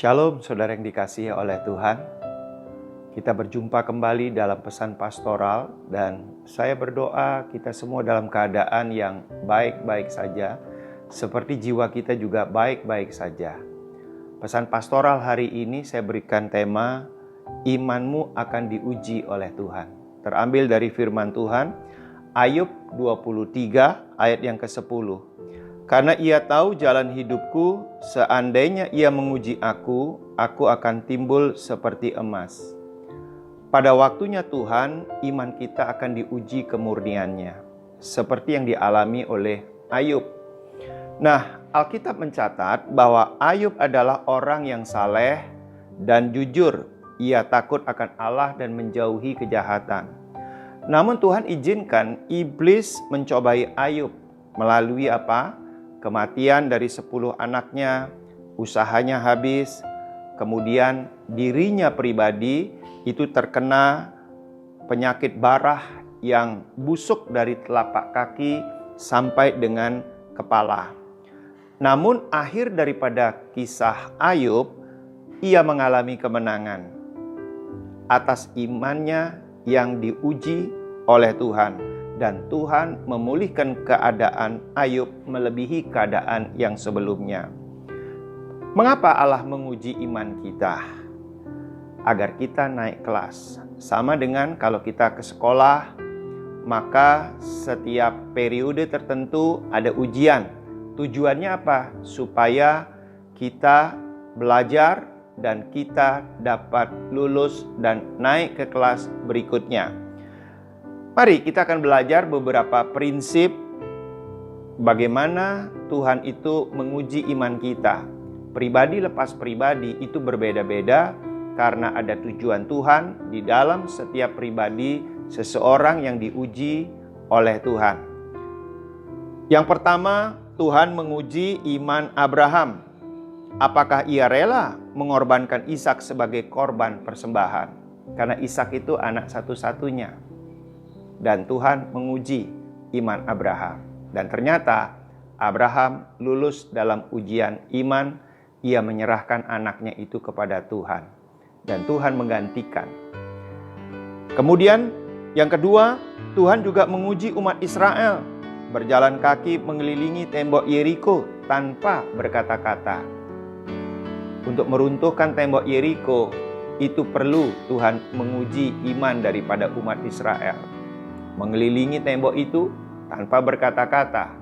Shalom saudara yang dikasihi oleh Tuhan. Kita berjumpa kembali dalam pesan pastoral dan saya berdoa kita semua dalam keadaan yang baik-baik saja, seperti jiwa kita juga baik-baik saja. Pesan pastoral hari ini saya berikan tema imanmu akan diuji oleh Tuhan. Terambil dari firman Tuhan Ayub 23 ayat yang ke-10. Karena ia tahu jalan hidupku, seandainya ia menguji aku akan timbul seperti emas. Pada waktunya Tuhan, iman kita akan diuji kemurniannya, seperti yang dialami oleh Ayub. Nah, Alkitab mencatat bahwa Ayub adalah orang yang saleh dan jujur. Ia takut akan Allah dan menjauhi kejahatan. Namun Tuhan izinkan iblis mencobai Ayub melalui apa? Kematian dari 10 anaknya, usahanya habis, kemudian dirinya pribadi itu terkena penyakit barah yang busuk dari telapak kaki sampai dengan kepala. Namun akhir daripada kisah Ayub, ia mengalami kemenangan atas imannya yang diuji oleh Tuhan. Dan Tuhan memulihkan keadaan Ayub melebihi keadaan yang sebelumnya. Mengapa Allah menguji iman kita? Agar kita naik kelas. Sama dengan kalau kita ke sekolah, maka setiap periode tertentu ada ujian. Tujuannya apa? Supaya kita belajar dan kita dapat lulus dan naik ke kelas berikutnya. Mari kita akan belajar beberapa prinsip bagaimana Tuhan itu menguji iman kita. Pribadi lepas pribadi itu berbeda-beda karena ada tujuan Tuhan di dalam setiap pribadi seseorang yang diuji oleh Tuhan. Yang pertama, Tuhan menguji iman Abraham. Apakah ia rela mengorbankan Ishak sebagai korban persembahan? Karena Ishak itu anak satu-satunya. Dan Tuhan menguji iman Abraham. Dan ternyata Abraham lulus dalam ujian iman. Ia menyerahkan anaknya itu kepada Tuhan. Dan Tuhan menggantikan. Kemudian yang kedua, Tuhan juga menguji umat Israel. Berjalan kaki mengelilingi tembok Yeriko tanpa berkata-kata. Untuk meruntuhkan tembok Yeriko, itu perlu Tuhan menguji iman daripada umat Israel. Mengelilingi tembok itu tanpa berkata-kata.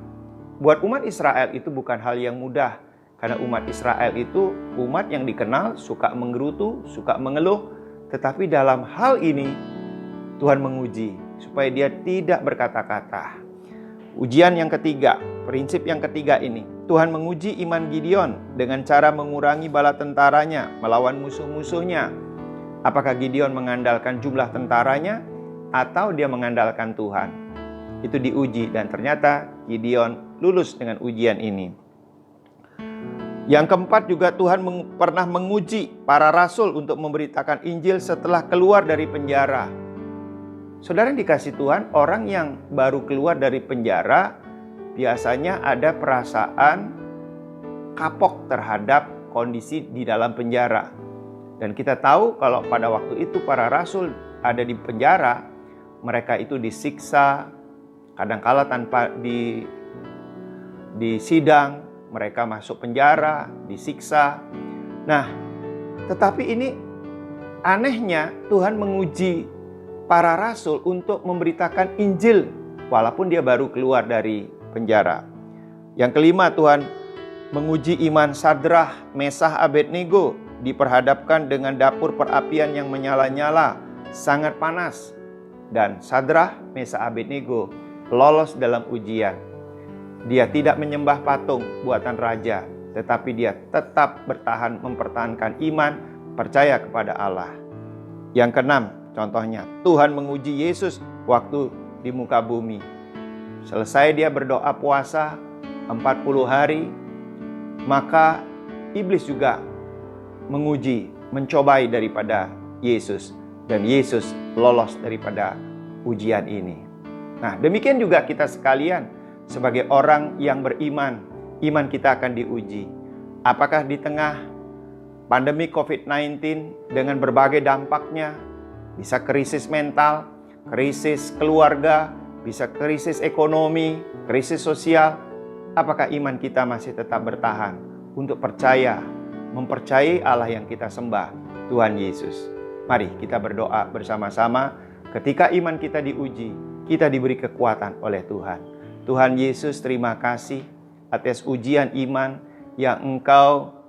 Buat umat Israel itu bukan hal yang mudah. Karena umat Israel itu umat yang dikenal suka menggerutu, suka mengeluh. Tetapi dalam hal ini Tuhan menguji supaya dia tidak berkata-kata. Ujian yang ketiga, prinsip yang ketiga ini. Tuhan menguji iman Gideon dengan cara mengurangi bala tentaranya melawan musuh-musuhnya. Apakah Gideon mengandalkan jumlah tentaranya? Atau dia mengandalkan Tuhan. Itu diuji dan ternyata Gideon lulus dengan ujian ini. Yang keempat juga Tuhan pernah menguji para rasul untuk memberitakan Injil setelah keluar dari penjara. Saudara yang dikasih Tuhan, orang yang baru keluar dari penjara biasanya ada perasaan kapok terhadap kondisi di dalam penjara. Dan kita tahu kalau pada waktu itu para rasul ada di penjara, mereka itu disiksa, kadangkala tanpa disidang, mereka masuk penjara, disiksa. Nah, tetapi ini anehnya Tuhan menguji para rasul untuk memberitakan Injil, walaupun dia baru keluar dari penjara. Yang kelima, Tuhan menguji iman Sadrah, Mesah, Abednego, diperhadapkan dengan dapur perapian yang menyala-nyala, sangat panas. Dan Sadrah, Mesah, Abednego lolos dalam ujian. Dia tidak menyembah patung buatan raja, tetapi dia tetap bertahan mempertahankan iman, percaya kepada Allah. Yang keenam, contohnya, Tuhan menguji Yesus waktu di muka bumi. Selesai dia berdoa puasa 40 hari, maka iblis juga menguji, mencobai daripada Yesus. Dan Yesus lolos daripada ujian ini. Nah, demikian juga kita sekalian sebagai orang yang beriman, iman kita akan diuji. Apakah di tengah pandemi COVID-19 dengan berbagai dampaknya, bisa krisis mental, krisis keluarga, bisa krisis ekonomi, krisis sosial. Apakah iman kita masih tetap bertahan untuk mempercayai Allah yang kita sembah, Tuhan Yesus? Mari kita berdoa bersama-sama. Ketika iman kita diuji, kita diberi kekuatan oleh Tuhan. Tuhan Yesus, terima kasih atas ujian iman yang Engkau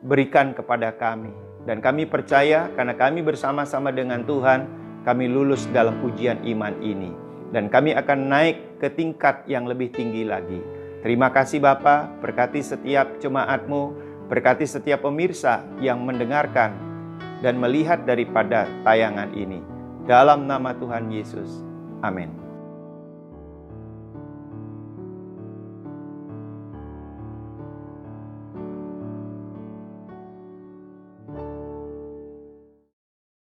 berikan kepada kami. Dan kami percaya karena kami bersama-sama dengan Tuhan, kami lulus dalam ujian iman ini. Dan kami akan naik ke tingkat yang lebih tinggi lagi. Terima kasih Bapa, berkati setiap jemaat-Mu, berkati setiap pemirsa yang mendengarkan dan melihat daripada tayangan ini. Dalam nama Tuhan Yesus, amin.